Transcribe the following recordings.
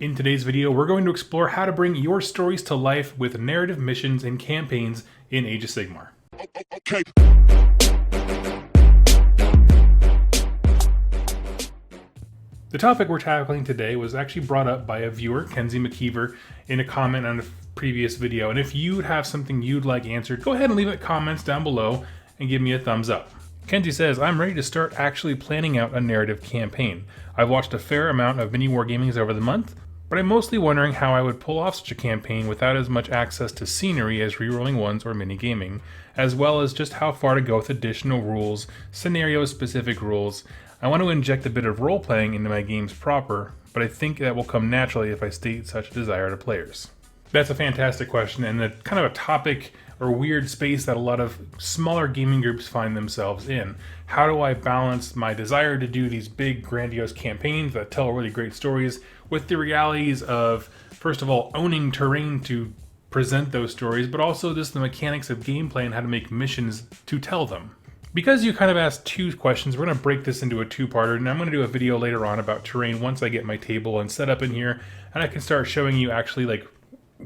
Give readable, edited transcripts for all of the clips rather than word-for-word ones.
In today's video, we're going to explore how to bring your stories to life with narrative missions and campaigns in Age of Sigmar. Okay. The topic we're tackling today was actually brought up by a viewer, Kenzie McKeever, in a comment on a previous video. And if you have something you'd like answered, go ahead and leave it in comments down below and give me a thumbs up. Kenzie says, I'm ready to start actually planning out a narrative campaign. I've watched a fair amount of MiniWarGamings over the month, but I'm mostly wondering how I would pull off such a campaign without as much access to scenery as rerolling ones or minigaming, as well as just how far to go with additional rules, scenario-specific rules. I want to inject a bit of role-playing into my games proper, but I think that will come naturally if I state such a desire to players. That's a fantastic question, and a kind of a topic or weird space that a lot of smaller gaming groups find themselves in. How do I balance my desire to do these big, grandiose campaigns that tell really great stories with the realities of, first of all, owning terrain to present those stories, but also just the mechanics of gameplay and how to make missions to tell them? Because you kind of asked two questions, we're going to break this into a two-parter, and I'm going to do a video later on about terrain once I get my table and set up in here, and I can start showing you actually, like,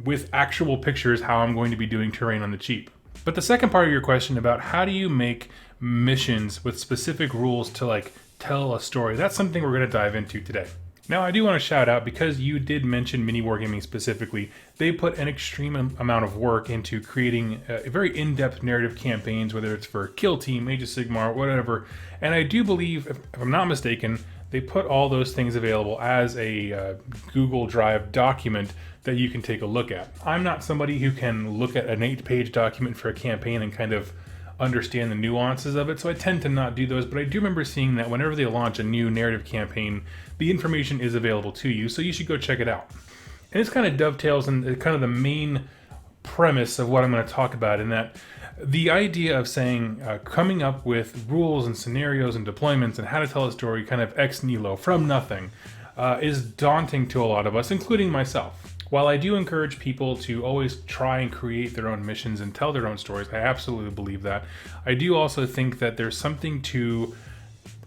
with actual pictures how I'm going to be doing terrain on the cheap. But the second part of your question about how do you make missions with specific rules to, like, tell a story, that's something we're going to dive into today. Now, I do want to shout out, because you did mention MiniWarGaming specifically, they put an extreme amount of work into creating very in-depth narrative campaigns, whether it's for Kill Team, Age of Sigmar, whatever. And I do believe, if I'm not mistaken, they put all those things available as a Google Drive document that you can take a look at. I'm not somebody who can look at an 8-page document for a campaign and kind of understand the nuances of it, so I tend to not do those, but I do remember seeing that whenever they launch a new narrative campaign, the information is available to you, so you should go check it out. And this kind of dovetails in kind of the main premise of what I'm going to talk about, in that the idea of saying, coming up with rules and scenarios and deployments and how to tell a story kind of ex nihilo, from nothing, is daunting to a lot of us, including myself. While I do encourage people to always try and create their own missions and tell their own stories, I absolutely believe that. I do also think that there's something to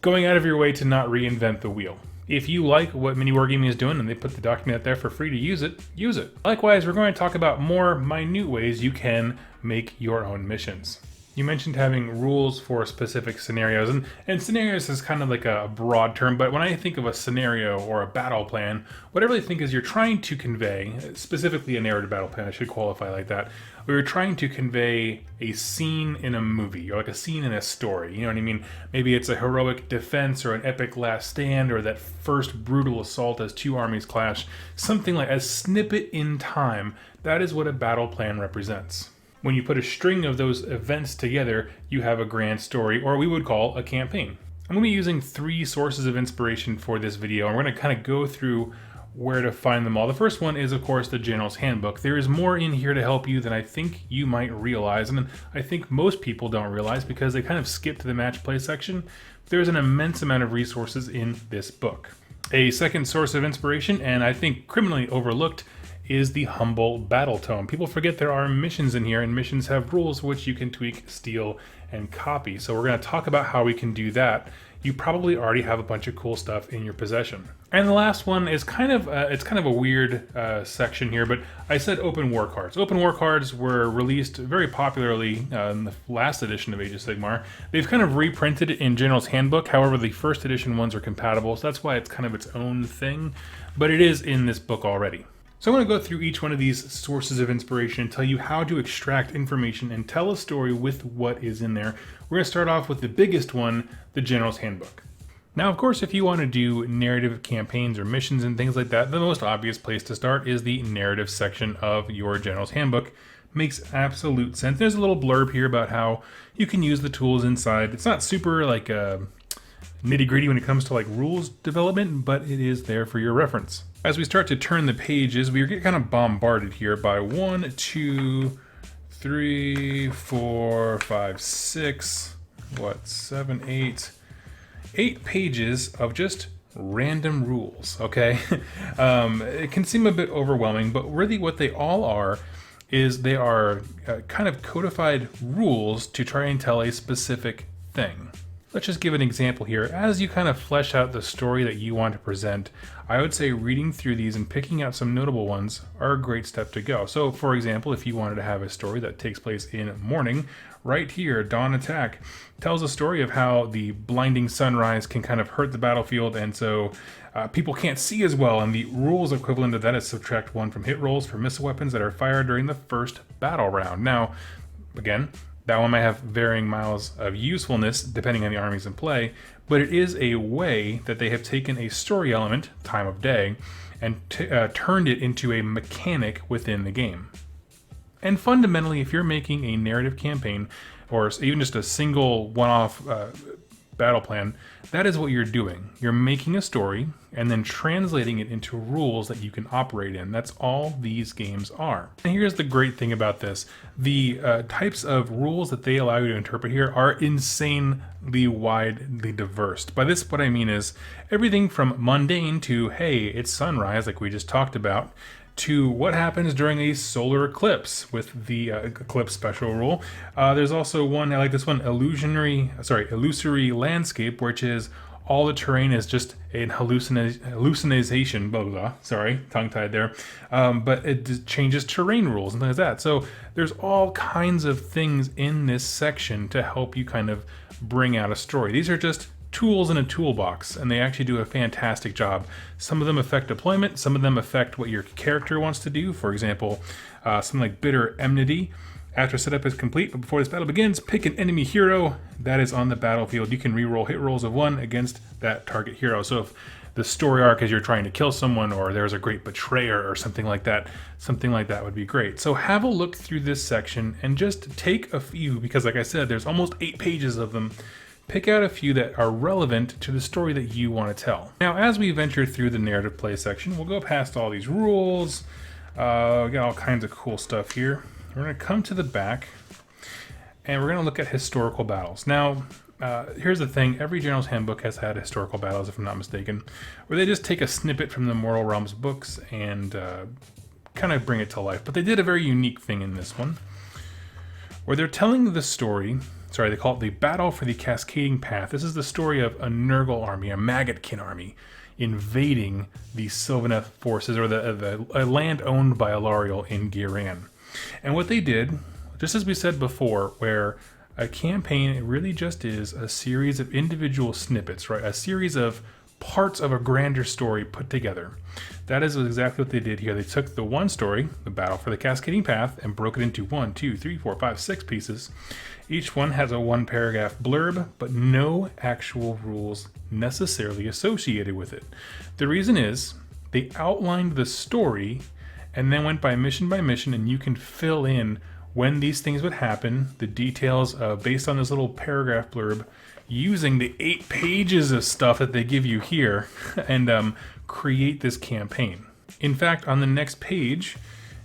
going out of your way to not reinvent the wheel. If you like what MiniWarGaming is doing and they put the document out there for free to use it, use it. Likewise, we're going to talk about more minute ways you can make your own missions. You mentioned having rules for specific scenarios, and scenarios is kind of like a broad term, but when I think of a scenario or a battle plan, what I really think is you're trying to convey, specifically a narrative battle plan, I should qualify like that, where you're trying to convey a scene in a movie, or like a scene in a story, you know what I mean? Maybe it's a heroic defense or an epic last stand, or that first brutal assault as two armies clash, something like a snippet in time. That is what a battle plan represents. When you put a string of those events together, you have a grand story, or we would call a campaign. I'm going to be using 3 sources of inspiration for this video, and we're going to kind of go through where to find them all. The first one is, of course, the General's Handbook. There is more in here to help you than I think you might realize, and I think most people don't realize because they kind of skip to the match play section. There's an immense amount of resources in this book. A second source of inspiration, and I think criminally overlooked, is the Humble Battle Tome. People forget there are missions in here, and missions have rules which you can tweak, steal, and copy. So we're going to talk about how we can do that. You probably already have a bunch of cool stuff in your possession. And the last one is kind of a weird section here, but I said open war cards. Open war cards were released very popularly in the last edition of Age of Sigmar. They've kind of reprinted it in General's Handbook. However, the first edition ones are compatible, so that's why it's kind of its own thing, but it is in this book already. So I'm going to go through each one of these sources of inspiration and tell you how to extract information and tell a story with what is in there. We're going to start off with the biggest one, the General's Handbook. Now, of course, if you want to do narrative campaigns or missions and things like that, the most obvious place to start is the narrative section of your General's Handbook. Makes absolute sense. There's a little blurb here about how you can use the tools inside. It's not super like nitty-gritty when it comes to like rules development, but it is there for your reference. As we start to turn the pages, we get kind of bombarded here by 1, 2, 3, 4, 5, 6, 7, 8 pages of just random rules, okay? It can seem a bit overwhelming, but really what they all are is they are kind of codified rules to try and tell a specific thing. let's just give an example here. As you kind of flesh out the story that you want to present, I would say reading through these and picking out some notable ones are a great step to go. So for example, if you wanted to have a story that takes place in morning, right here, Dawn Attack tells a story of how the blinding sunrise can kind of hurt the battlefield, and so people can't see as well, and the rules equivalent to that is subtract 1 from hit rolls for missile weapons that are fired during the first battle round. Now, again, that one might have varying miles of usefulness depending on the armies in play, but it is a way that they have taken a story element, time of day, and turned it into a mechanic within the game. And fundamentally, if you're making a narrative campaign, or even just a single one-off battle plan, that is what you're doing. You're making a story and then translating it into rules that you can operate in. That's all these games are. And here's the great thing about this. The types of rules that they allow you to interpret here are insanely widely diverse. By this, what I mean is everything from mundane to, hey, it's sunrise, like we just talked about, to what happens during a solar eclipse with the eclipse special rule. There's also one, I like this one, illusory landscape, which is all the terrain is just an hallucination, blah, blah, blah. Sorry, tongue-tied there. But it changes terrain rules and things like that. So there's all kinds of things in this section to help you kind of bring out a story. These are just tools in a toolbox, and they actually do a fantastic job. Some of them affect deployment, some of them affect what your character wants to do. For example, something like Bitter Enmity. After setup is complete, but before this battle begins, pick an enemy hero that is on the battlefield. You can reroll hit rolls of 1 against that target hero. So if the story arc is you're trying to kill someone, or there's a great betrayer or something like that would be great. So have a look through this section and just take a few, because like I said, there's almost 8 pages of them. Pick out a few that are relevant to the story that you want to tell. Now, as we venture through the narrative play section, we'll go past all these rules. We got all kinds of cool stuff here. We're going to come to the back, and we're going to look at historical battles. Now, here's the thing. Every General's Handbook has had historical battles, if I'm not mistaken, where they just take a snippet from the Mortal Realms books and kind of bring it to life. But they did a very unique thing in this one, where they're telling the story. Sorry, they call it the Battle for the Cascading Path. This is the story of a Nurgle army, a Maggotkin army, invading the Sylvaneth forces, or a land owned by Alariel in Giran. And what they did, just as we said before, where a campaign, it really just is a series of individual snippets, right? A series of parts of a grander story put together. That is exactly what they did here. They took the one story, the Battle for the Cascading Path, and broke it into 1, 2, 3, 4, 5, 6 pieces. Each one has a 1-paragraph blurb, but no actual rules necessarily associated with it. The reason is they outlined the story and then went by mission, and you can fill in when these things would happen, the details based on this little paragraph blurb, using the 8 pages of stuff that they give you here, and create this campaign. In fact, on the next page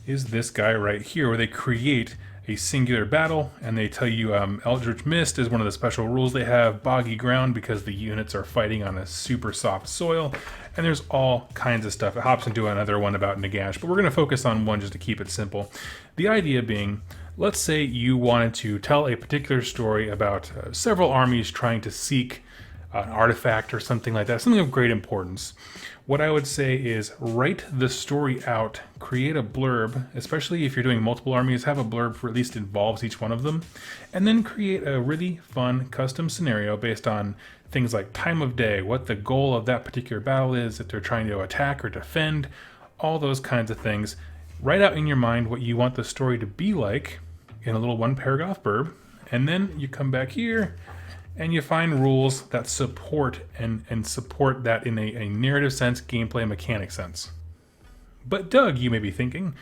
is this guy right here, where they create a singular battle, and they tell you Eldritch Mist is one of the special rules they have, boggy ground because the units are fighting on a super soft soil, and there's all kinds of stuff. It hops into another one about Nagash, but we're going to focus on one just to keep it simple. The idea being, let's say you wanted to tell a particular story about several armies trying to seek an artifact or something like that, something of great importance. What I would say is write the story out, create a blurb, especially if you're doing multiple armies, have a blurb for at least involves each one of them, and then create a really fun custom scenario based on things like time of day, what the goal of that particular battle is, if they're trying to attack or defend, all those kinds of things. Write out in your mind what you want the story to be like in a little 1-paragraph blurb, and then you come back here and you find rules that support and support that in a narrative sense, gameplay, mechanic sense. But Doug, you may be thinking,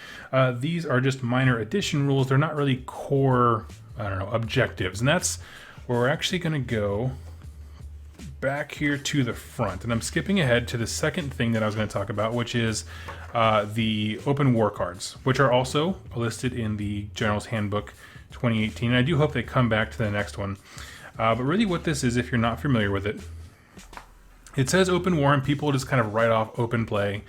these are just minor addition rules. They're not really core, objectives. And that's where we're actually going to go back here to the front. And I'm skipping ahead to the second thing that I was going to talk about, which is the open war cards, which are also listed in the General's Handbook 2018. And I do hope they come back to the next one. But really what this is, if you're not familiar with it, it says open war, and people just kind of write off open play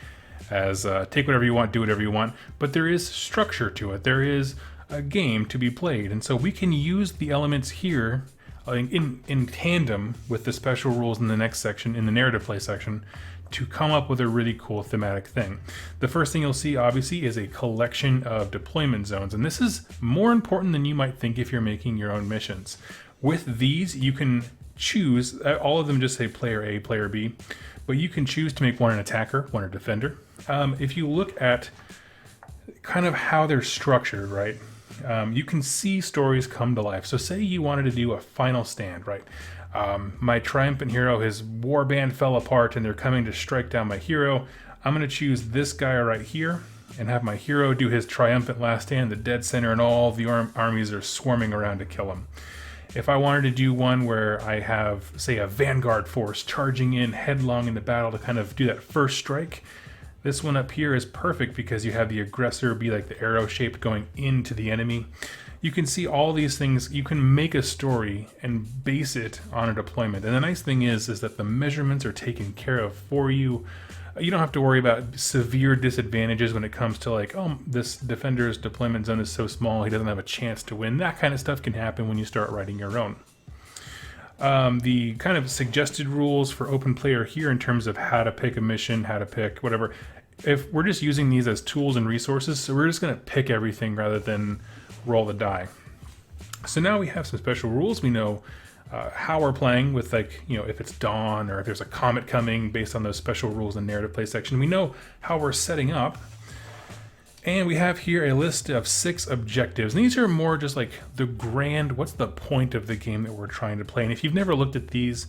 as take whatever you want, do whatever you want. But there is structure to it. There is a game to be played. And so we can use the elements here in tandem with the special rules in the next section, in the narrative play section, to come up with a really cool thematic thing. The first thing you'll see, obviously, is a collection of deployment zones, and this is more important than you might think if you're making your own missions. With these, you can choose, all of them just say player A, player B, but you can choose to make one an attacker, one a defender. If you look at kind of how they're structured, right, you can see stories come to life. So say you wanted to do a final stand, right? My triumphant hero, his warband fell apart and they're coming to strike down my hero. I'm going to choose this guy right here and have my hero do his triumphant last stand, the dead center, and all the armies are swarming around to kill him. If I wanted to do one where I have, say, a vanguard force charging in headlong into battle to kind of do that first strike, this one up here is perfect because you have the aggressor be like the arrow shaped going into the enemy. You can see all these things. You can make a story and base it on a deployment. And the nice thing is that the measurements are taken care of for you. You don't have to worry about severe disadvantages when it comes to like, oh, this defender's deployment zone is so small, he doesn't have a chance to win. That kind of stuff can happen when you start writing your own. The kind of suggested rules for open play are here in terms of how to pick a mission, how to pick whatever. If we're just using these as tools and resources, so we're just going to pick everything rather than roll the die. So now we have some special rules. We know how we're playing with, like, you know, if it's dawn or if there's a comet coming based on those special rules in narrative play section. We know how we're setting up. And we have here a list of 6 objectives. And these are more just like the grand, what's the point of the game that we're trying to play? And if you've never looked at these,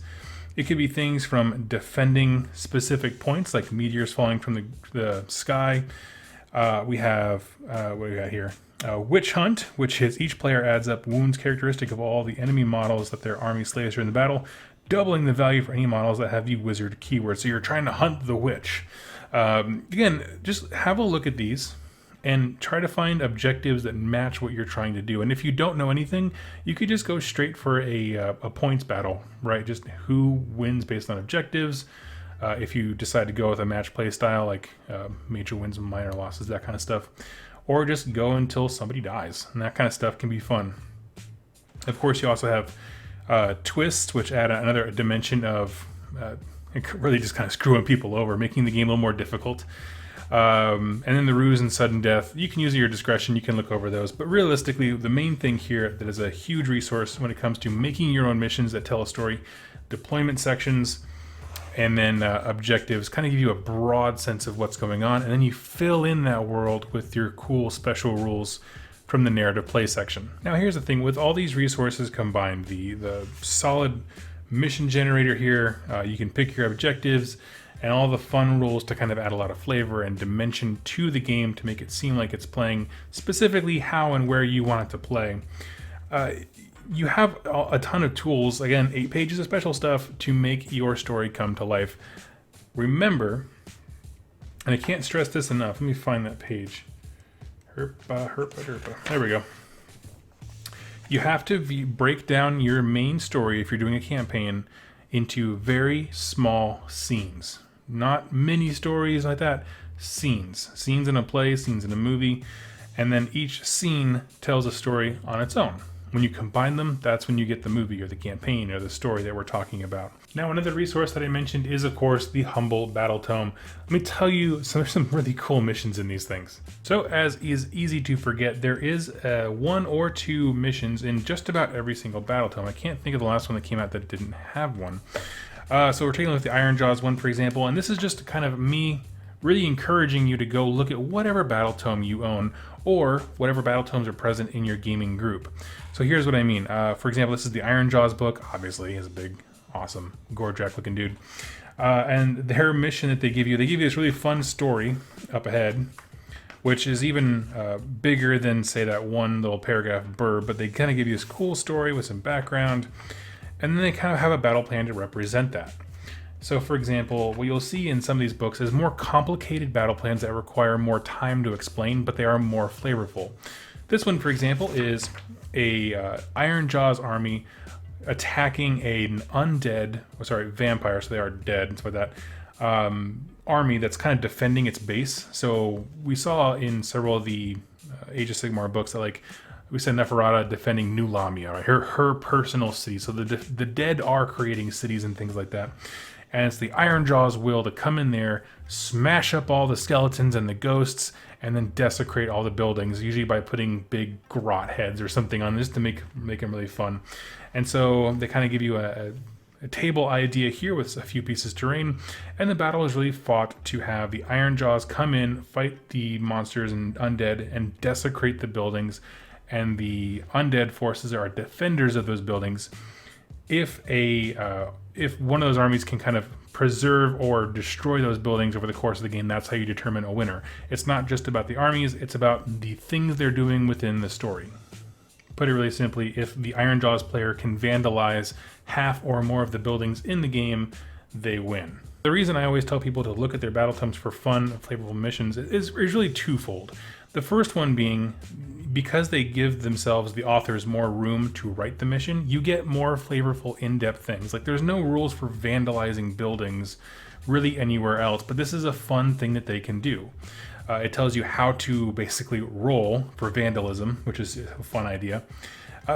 it could be things from defending specific points, like meteors falling from the sky. We have, what do we got here? Witch Hunt, which is each player adds up wounds characteristic of all the enemy models that their army slays during the battle, doubling the value for any models that have the wizard keyword. So you're trying to hunt the witch. Again, just have a look at these and try to find objectives that match what you're trying to do. And if you don't know anything, you could just go straight for a points battle, right? Just who wins based on objectives. If you decide to go with a match play style, like major wins and minor losses, that kind of stuff. Or just go until somebody dies. And that kind of stuff can be fun. Of course, you also have twists, which add another dimension of really just kind of screwing people over, making the game a little more difficult. And then the ruse and sudden death, you can use at your discretion, you can look over those. But realistically, the main thing here that is a huge resource when it comes to making your own missions that tell a story, deployment sections, and then objectives kind of give you a broad sense of what's going on. And then you fill in that world with your cool special rules from the narrative play section. Now here's the thing, with all these resources combined, the solid mission generator here, you can pick your objectives, and all the fun rules to kind of add a lot of flavor and dimension to the game to make it seem like it's playing specifically how and where you want it to play. You have a ton of tools, again, 8 pages of special stuff to make your story come to life. Remember, and I can't stress this enough, let me find that page. Herpa. There we go. You have to break down your main story, if you're doing a campaign, into very small scenes. Not mini stories like that, scenes. Scenes in a play, scenes in a movie, and then each scene tells a story on its own. When you combine them, that's when you get the movie or the campaign or the story that we're talking about. Now, another resource that I mentioned is, of course, the Humble Battle Tome. Let me tell you, there's some really cool missions in these things. So, as is easy to forget, there is 1 or 2 missions in just about every single Battle Tome. I can't think of the last one that came out that didn't have one. So we're taking a look at the Iron Jaws one, for example, and this is just kind of me really encouraging you to go look at whatever Battle Tome you own or whatever Battle Tomes are present in your gaming group. So here's what I mean. For example, this is the Iron Jaws book. Obviously, he's a big, awesome, Gorjak looking dude. And their mission that they give you this really fun story up ahead, which is even bigger than, say, that one little paragraph blurb, but they kind of give you this cool story with some background, and then they kind of have a battle plan to represent that. So, for example, what you'll see in some of these books is more complicated battle plans that require more time to explain, but they are more flavorful. This one, for example, is a Iron Jaws army attacking an vampire, so they are dead and stuff like that, army that's kind of defending its base. So we saw in several of the Age of Sigmar books that, like, we said Neferata defending New Lamia, right? Her personal city. So the dead are creating cities and things like that. And it's the Ironjaw's will to come in there, smash up all the skeletons and the ghosts, and then desecrate all the buildings, usually by putting big grot heads or something on this to make them really fun. And so they kind of give you a table idea here with a few pieces of terrain, and the battle is really fought to have the Ironjaws come in, fight the monsters and undead, and desecrate the buildings, and the undead forces are defenders of those buildings. If one of those armies can kind of preserve or destroy those buildings over the course of the game, that's how you determine a winner. It's not just about the armies, it's about the things they're doing within the story. Put it really simply, if the Ironjaw's player can vandalize half or more of the buildings in the game, they win. The reason I always tell people to look at their battle tomes for fun, flavorful missions is really twofold. The first one being, because they give themselves, the authors, more room to write the mission, you get more flavorful, in-depth things. Like, there's no rules for vandalizing buildings really anywhere else, but this is a fun thing that they can do. It tells you how to basically roll for vandalism, which is a fun idea.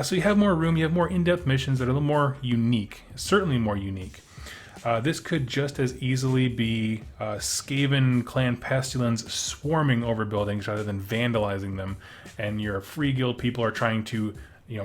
So you have more room, you have more in-depth missions that are a little more unique, certainly more unique. This could just as easily be Skaven clan Pestilens swarming over buildings rather than vandalizing them, and your free guild people are trying to,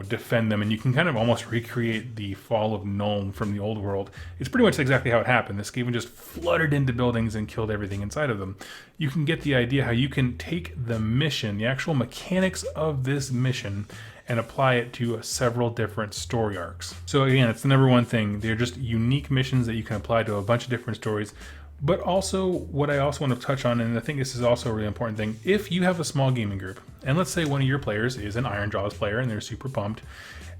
defend them, and you can kind of almost recreate the fall of Nuln from the old world. It's pretty much exactly how it happened. The Skaven just flooded into buildings and killed everything inside of them. You can get the idea how you can take the mission, the actual mechanics of this mission, and apply it to several different story arcs. So again, it's the number one thing. They're just unique missions that you can apply to a bunch of different stories. But also, what I also want to touch on, and I think this is also a really important thing, if you have a small gaming group, and let's say one of your players is an Ironjaw's player and they're super pumped,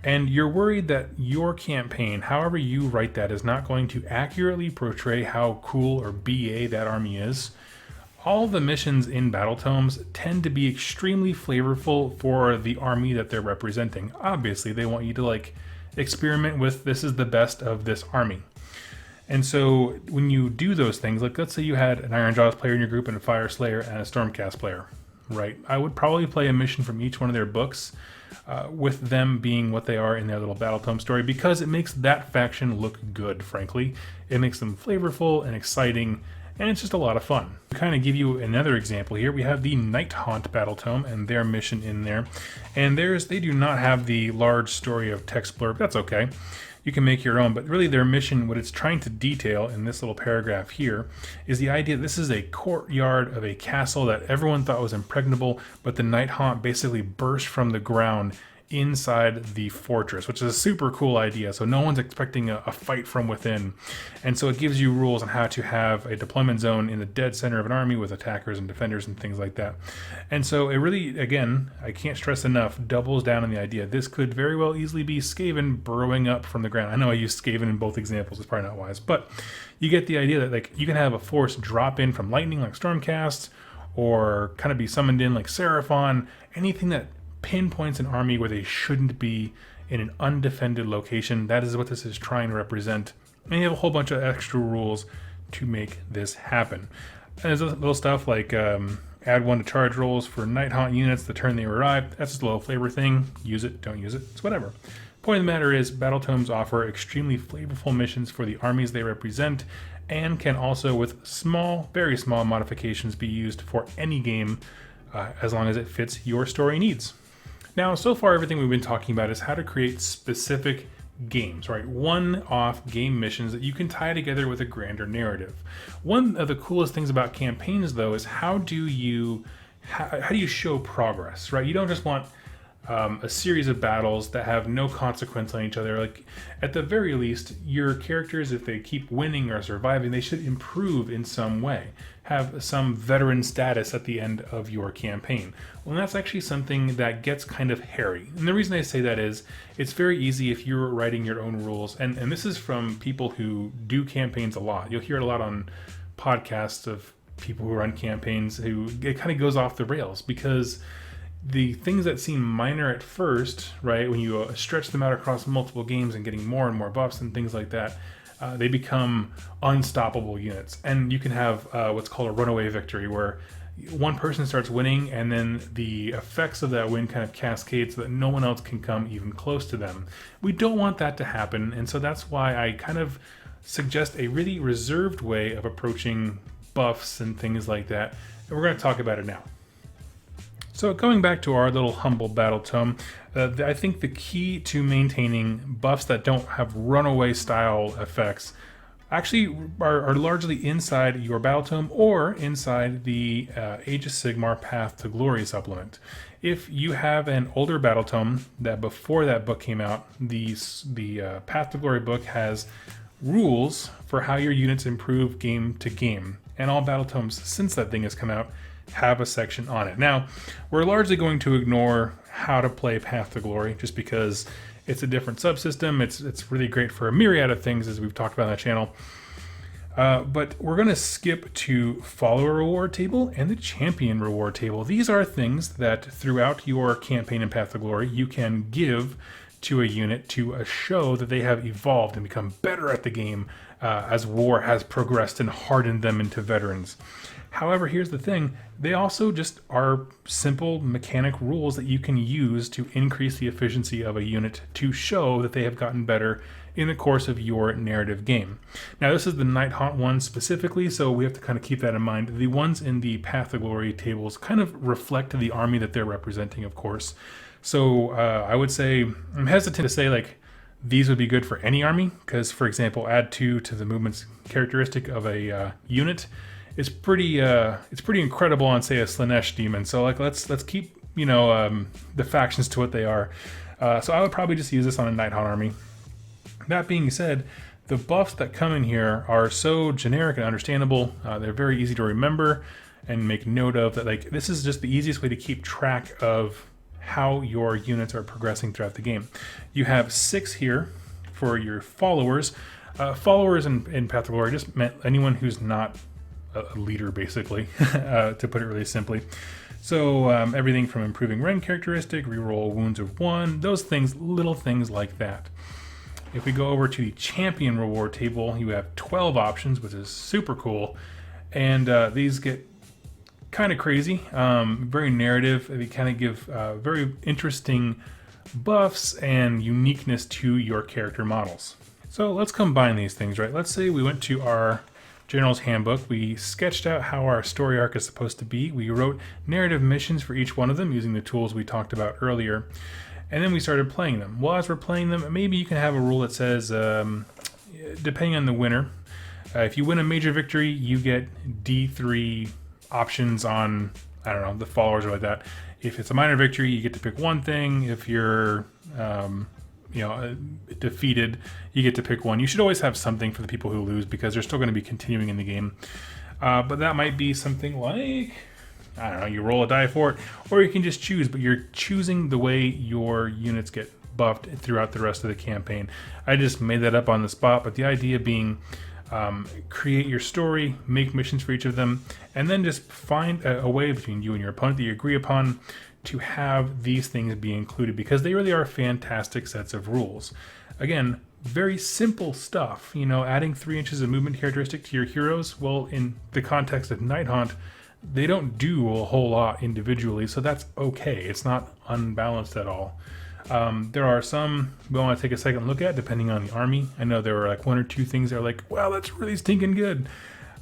and you're worried that your campaign, however you write that, is not going to accurately portray how cool or BA that army is, all the missions in battle tomes tend to be extremely flavorful for the army that they're representing. Obviously, they want you to experiment with, this is the best of this army. And so when you do those things, like let's say you had an Ironjaw's player in your group and a Fire Slayer and a Stormcast player, right? I would probably play a mission from each one of their books with them being what they are in their little battle tome story, because it makes that faction look good, frankly. It makes them flavorful and exciting, and it's just a lot of fun. To kind of give you another example here, we have the Night Haunt battle tome and their mission in there. And they do not have the large story of text blurb. That's okay. You can make your own, but really their mission, what it's trying to detail in this little paragraph here, is the idea that this is a courtyard of a castle that everyone thought was impregnable, but the Night Haunt basically burst from the ground inside the fortress, which is a super cool idea. So no one's expecting a fight from within. And so it gives you rules on how to have a deployment zone in the dead center of an army with attackers and defenders and things like that. And so it really, again, I can't stress enough, doubles down on the idea. This could very well easily be Skaven burrowing up from the ground. I know I used Skaven in both examples, it's probably not wise, but you get the idea that you can have a force drop in from lightning like Stormcast, or kind of be summoned in like Seraphon, anything that pinpoints an army where they shouldn't be in an undefended location. That is what this is trying to represent. And you have a whole bunch of extra rules to make this happen. And there's little stuff like add 1 to charge rolls for Night Haunt units the turn they arrive. That's just a little flavor thing. Use it, don't use it, it's whatever. Point of the matter is, battle tomes offer extremely flavorful missions for the armies they represent, and can also, with small, very small modifications, be used for any game as long as it fits your story needs. Now, so far everything we've been talking about is how to create specific games, right? One-off game missions that you can tie together with a grander narrative. One of the coolest things about campaigns, though, is how do you show progress, right? You don't just want a series of battles that have no consequence on each other. Like, at the very least, your characters, if they keep winning or surviving, they should improve in some way, have some veteran status at the end of your campaign. Well, that's actually something that gets kind of hairy. And the reason I say that is, it's very easy if you're writing your own rules, and this is from people who do campaigns a lot. You'll hear it a lot on podcasts of people who run campaigns who it kind of goes off the rails, because the things that seem minor at first, right, when you stretch them out across multiple games and getting more and more buffs and things like that, they become unstoppable units. And you can have what's called a runaway victory, where one person starts winning, and then the effects of that win kind of cascade so that no one else can come even close to them. We don't want that to happen, and so that's why I kind of suggest a really reserved way of approaching buffs and things like that, and we're going to talk about it now. So going back to our little humble battle tome, I think the key to maintaining buffs that don't have runaway style effects actually are largely inside your battle tome or inside the Age of Sigmar Path to Glory supplement. If you have an older battle tome that before that book came out, the Path to Glory book has rules for how your units improve game to game, and all battle tomes since that thing has come out have a section on it. Now, we're largely going to ignore how to play Path to Glory just because it's a different subsystem. It's really great for a myriad of things, as we've talked about on the channel. But we're going to skip to Follower Reward Table and the Champion Reward Table. These are things that throughout your campaign in Path to Glory you can give to a unit to show that they have evolved and become better at the game as war has progressed and hardened them into veterans. However, here's the thing, they also just are simple mechanic rules that you can use to increase the efficiency of a unit to show that they have gotten better in the course of your narrative game. Now, this is the Night Haunt one specifically, so we have to kind of keep that in mind. The ones in the Path to Glory tables kind of reflect the army that they're representing, of course. So I would say, I'm hesitant to say like these would be good for any army, because for example, add 2 to the movements characteristic of a unit. It's pretty incredible on, say, a Slanesh demon. So like let's keep the factions to what they are. So I would probably just use this on a Night Haunt army. That being said, the buffs that come in here are so generic and understandable. They're very easy to remember and make note of. That like this is just the easiest way to keep track of how your units are progressing throughout the game. You have 6 here for your followers. Followers in Path to Glory just meant anyone who's not a leader, basically, to put it really simply. So everything from improving Ren characteristic, reroll wounds of 1, those things, little things like that. If we go over to the Champion Reward Table, you have 12 options, which is super cool, and these get kind of crazy, very narrative. They kind of give very interesting buffs and uniqueness to your character models. So let's combine these things, right? Let's say we went to our General's Handbook. We sketched out how our story arc is supposed to be. We wrote narrative missions for each one of them using the tools we talked about earlier. And then we started playing them. Well, as we're playing them, maybe you can have a rule that says, depending on the winner, if you win a major victory, you get D3 options on, I don't know, the followers or like that. If it's a minor victory, you get to pick one thing. If you're defeated, you get to pick one. You should always have something for the people who lose because they're still going to be continuing in the game. But that might be something like, I don't know, you roll a die for it, or you can just choose, but you're choosing the way your units get buffed throughout the rest of the campaign. I just made that up on the spot, but the idea being create your story, make missions for each of them, and then just find a way between you and your opponent that you agree upon to have these things be included, because they really are fantastic sets of rules. Again, very simple stuff, adding 3 inches of movement characteristic to your heroes. Well, in the context of Night Haunt, they don't do a whole lot individually, so that's okay. It's not unbalanced at all. There are some we want to take a second look at depending on the army. I know there are like 1 or 2 things that are like, wow, that's really stinking good,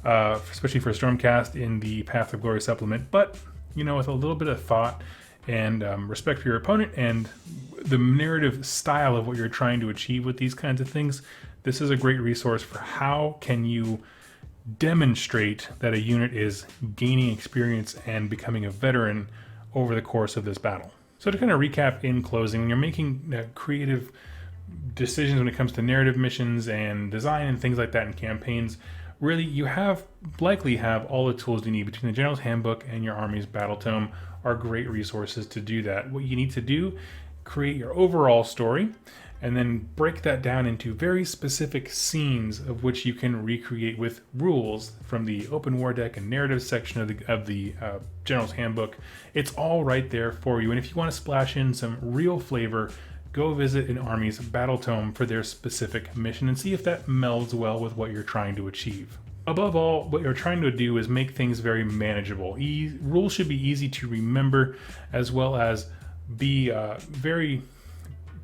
especially for Stormcast in the Path of Glory supplement. But with a little bit of thought and respect for your opponent and the narrative style of what you're trying to achieve with these kinds of things, this is a great resource for how can you demonstrate that a unit is gaining experience and becoming a veteran over the course of this battle. So to kind of recap in closing, when you're making creative decisions when it comes to narrative missions and design and things like that in campaigns, really you likely have all the tools you need. Between the General's Handbook and your Army's Battle Tome are great resources to do that. What you need to do, create your overall story, and then break that down into very specific scenes of which you can recreate with rules from the open war deck and narrative section of the General's Handbook. It's all right there for you. And if you want to splash in some real flavor, go visit an Army's Battle Tome for their specific mission and see if that melds well with what you're trying to achieve. Above all, what you're trying to do is make things very manageable. Rules should be easy to remember, as well as be very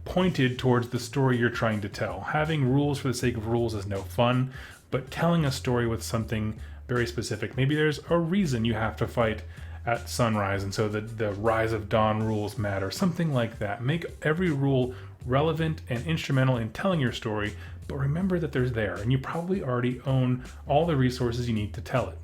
pointed towards the story you're trying to tell. Having rules for the sake of rules is no fun, but telling a story with something very specific. Maybe there's a reason you have to fight at sunrise, and so the rise of dawn rules matter. Something like that. Make every rule relevant and instrumental in telling your story, but remember that they're there, and you probably already own all the resources you need to tell it.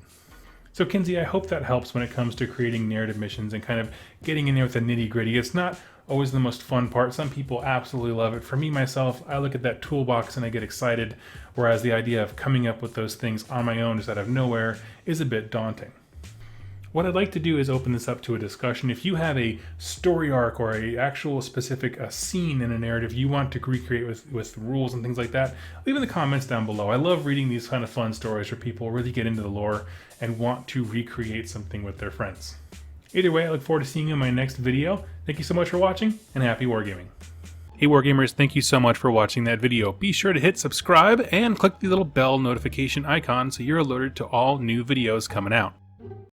So Kinsey, I hope that helps when it comes to creating narrative missions and kind of getting in there with the nitty-gritty. It's not always the most fun part. Some people absolutely love it. For me, myself, I look at that toolbox and I get excited, whereas the idea of coming up with those things on my own just out of nowhere is a bit daunting. What I'd like to do is open this up to a discussion. If you have a story arc or a actual specific scene in a narrative you want to recreate with rules and things like that, leave in the comments down below. I love reading these kind of fun stories where people really get into the lore and want to recreate something with their friends. Either way, I look forward to seeing you in my next video. Thank you so much for watching, and happy wargaming. Hey Wargamers, thank you so much for watching that video. Be sure to hit subscribe and click the little bell notification icon so you're alerted to all new videos coming out.